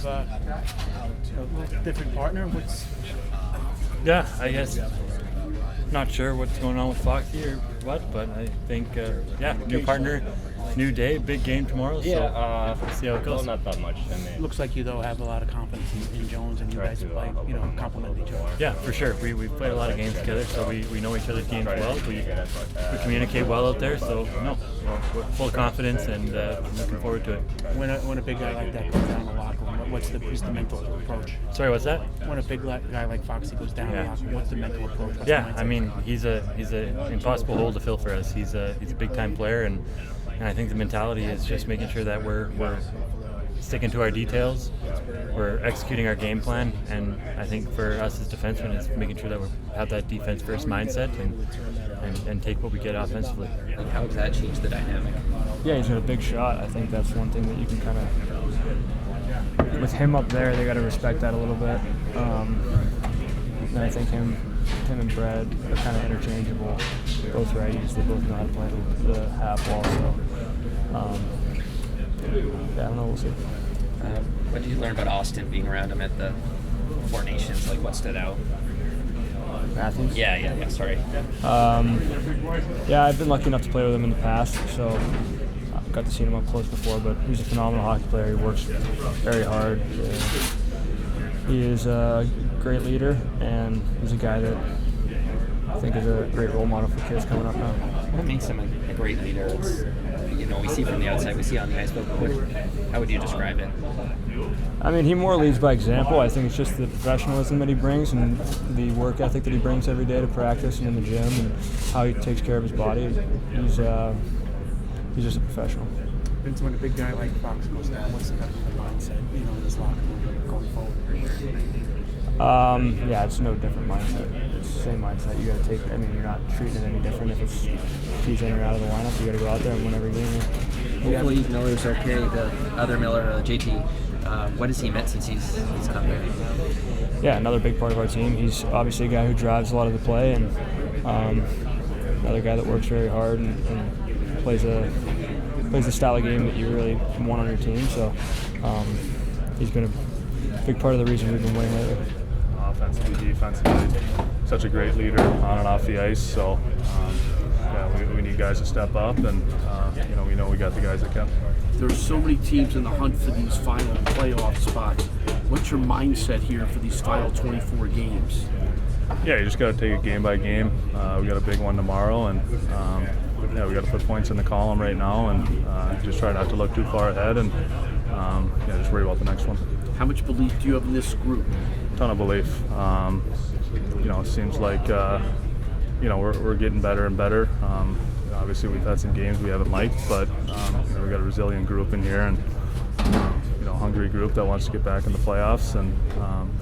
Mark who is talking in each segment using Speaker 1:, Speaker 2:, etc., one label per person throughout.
Speaker 1: have a different partner.
Speaker 2: Yeah, I guess. Not sure what's going on with Foxy or what, but I think, new partner, new day, big game tomorrow.
Speaker 3: Yeah,
Speaker 2: so see how it goes.
Speaker 3: Well, not that much. I mean,
Speaker 1: Looks like you though have a lot of confidence in Jones, and you guys play, complement each other.
Speaker 2: Yeah, for sure. We've played a lot of games together, so we know each other's games well. We communicate well out there, so we're full of confidence and looking forward to it.
Speaker 1: When a big guy like that goes down the locker room, what's the mental approach?
Speaker 2: Sorry, what's that?
Speaker 1: When a big guy like Foxy goes down the locker room, what's the mental approach? What's
Speaker 2: Yeah, I mean, he's an impossible hole to fill for us. He's a big time player, and I think the mentality is just making sure that we're sticking to our details, we're executing our game plan, and I think for us as defensemen, it's making sure that we have that defense first mindset and take what we get offensively.
Speaker 4: How does that change the dynamic?
Speaker 5: Yeah, he's got a big shot. I think that's one thing that you can kind of, with him up there, they got to respect that a little bit. And I think him and Brad are kind of interchangeable. Both righties, they both know how to play the half wall. So, I don't know. We'll see.
Speaker 4: What did you learn about Austin being around him at the Four Nations? Like, what stood out?
Speaker 5: Matthews?
Speaker 4: Yeah. Sorry.
Speaker 5: I've been lucky enough to play with him in the past, so I got to see him up close before. But he's a phenomenal hockey player. He works very hard. He is a great leader, and he's a guy that I think is a great role model for kids coming up now.
Speaker 4: What makes him a great leader? It's, we see from the outside, we see on the ice, but how would you describe it?
Speaker 5: I mean, he more leads by example. I think it's just the professionalism that he brings and the work ethic that he brings every day to practice and in the gym and how he takes care of his body. He's just a professional.
Speaker 1: Vince, when a big guy like Fox goes down, what's the mindset, in this locker room going forward?
Speaker 5: It's no different mindset. It's the same mindset. You got to take. I mean, you're not treating it any different if he's in or out of the lineup. You got to go out there and win every game.
Speaker 4: Hopefully Miller's okay. The other Miller, JT, what has he meant since he's come here?
Speaker 5: Yeah, another big part of our team. He's obviously a guy who drives a lot of the play, and another guy that works very hard and plays the style of game that you really want on your team. So he's been a big part of the reason we've been winning lately.
Speaker 6: Offensively, defensively, such a great leader on and off the ice. So, we need guys to step up, and we know we got the guys that can.
Speaker 7: There's so many teams in the hunt for these final playoff spots. What's your mindset here for these final 24 games?
Speaker 6: Yeah, you just got to take it game by game. We got a big one tomorrow, and we got to put points in the column right now, and just try not to look too far ahead, and just worry about the next one.
Speaker 7: How much belief do you have in this group?
Speaker 6: Ton of belief. It seems like we're getting better and better. Obviously, we've had some games we haven't liked, but we got a resilient group in here, and hungry group that wants to get back in the playoffs, and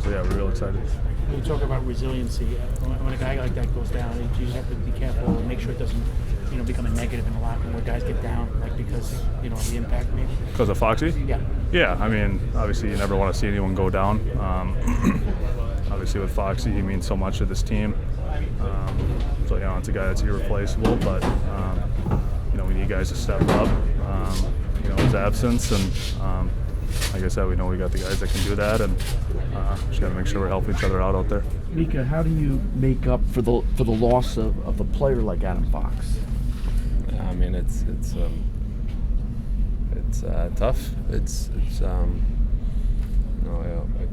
Speaker 6: we're real excited.
Speaker 1: When you talk about resiliency, when a guy like that goes down, you have to be careful and make sure it doesn't become a negative in the locker room where guys get down, because the impact maybe.
Speaker 6: Because of Foxy?
Speaker 1: Yeah.
Speaker 6: Yeah, I mean, obviously you never want to see anyone go down. Obviously with Foxy, he means so much to this team. It's a guy that's irreplaceable, but we need guys to step up. His absence, and like I said, we know we got the guys that can do that, and just got to make sure we're helping each other out there.
Speaker 7: Mika, how do you make up for the loss of a player like Adam Fox?
Speaker 3: I mean, it's tough. It's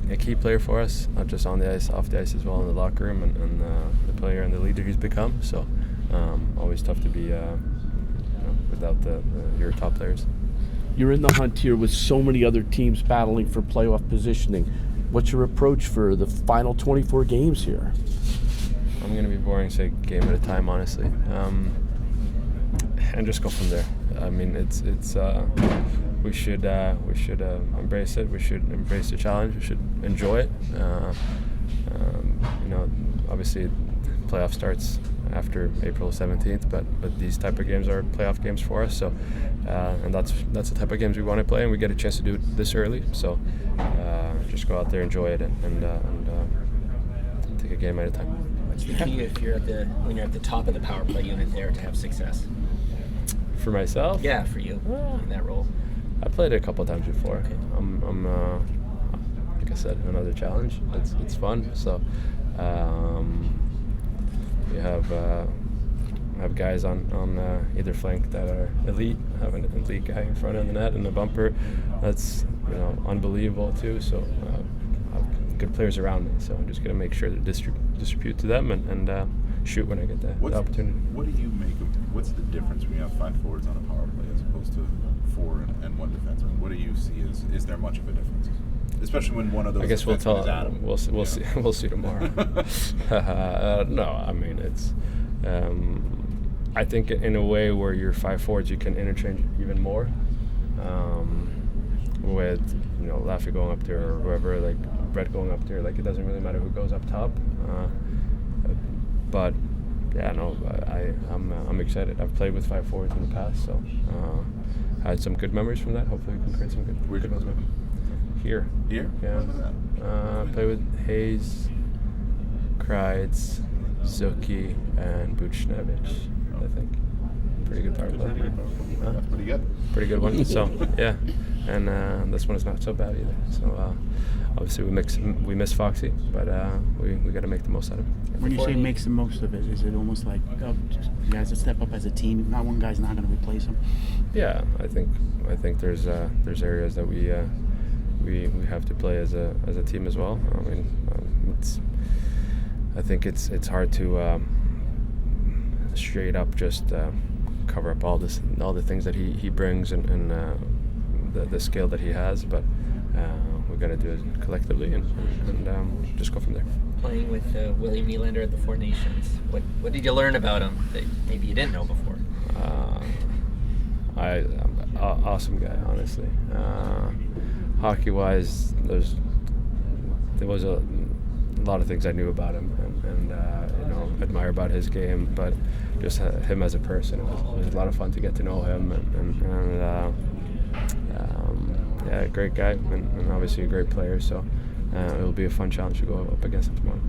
Speaker 3: a key player for us, not just on the ice, off the ice as well, in the locker room, and the player and the leader he's become. So always tough to be without your top players.
Speaker 7: You're in the hunt here with so many other teams battling for playoff positioning. What's your approach for the final 24 games here?
Speaker 3: I'm going to be boring, say game at a time, honestly, and just go from there. I mean, we should embrace it. We should embrace the challenge. We should enjoy it. Obviously, playoff starts after April 17th, but these type of games are playoff games for us. So, and that's the type of games we want to play, and we get a chance to do it this early. So, just go out there, enjoy it, and take a game at a time.
Speaker 4: What's the key when you're at the top of the power play unit there to have success?
Speaker 3: For myself?
Speaker 4: Yeah, for you in that role.
Speaker 3: I played it a couple of times before.
Speaker 4: Okay.
Speaker 3: said, another challenge. It's fun. So we have guys on either flank that are elite. Have an elite guy in front of the net and the bumper. That's unbelievable too. So have good players around me. So I'm just gonna make sure to distribute to them and shoot when I get the opportunity.
Speaker 8: What do you make of what's the difference when you have 5 forwards on a power play as opposed to 4 and 1 defenseman? What do you see is there much of a difference? Especially when one of those
Speaker 3: I guess we'll tell.
Speaker 8: is Adam.
Speaker 3: We'll see tomorrow. No, I mean it's. I think in a way where you're 5 forwards, you can interchange even more. With Laffy going up there or whoever, like Brett going up there, like it doesn't really matter who goes up top. But yeah, no, I'm excited. I've played with 5 forwards in the past, so had some good memories from that. Hopefully, we can create some good.
Speaker 8: Where'd you play with him?
Speaker 3: Here.
Speaker 8: Here?
Speaker 3: Yeah.
Speaker 8: When was that?
Speaker 3: Played with Hayes, Kreitz, Zuki, and Buchnevich, I think. Pretty good power play.
Speaker 8: That's pretty good.
Speaker 3: Pretty good one. So yeah, and this one is not so bad either. So obviously we miss Foxy, but we got to make the most out of it.
Speaker 1: When you say makes the most of it, is it almost like you guys to step up as a team? Not one guy's not going to replace him.
Speaker 3: Yeah, I think there's areas that we have to play as a team as well. I mean, I think it's hard to straight up just cover up all the things that he brings and the skill that he has, but we've got to do it collectively and just go from there.
Speaker 4: Playing with William Nylander at the Four Nations, what did you learn about him that maybe you didn't know before?
Speaker 3: Awesome guy, honestly. Hockey-wise, there was a lot of things I knew about him and admire about his game, but just him as a person, it was a lot of fun to get to know him yeah, great guy and obviously a great player. So it'll be a fun challenge to go up against him tomorrow.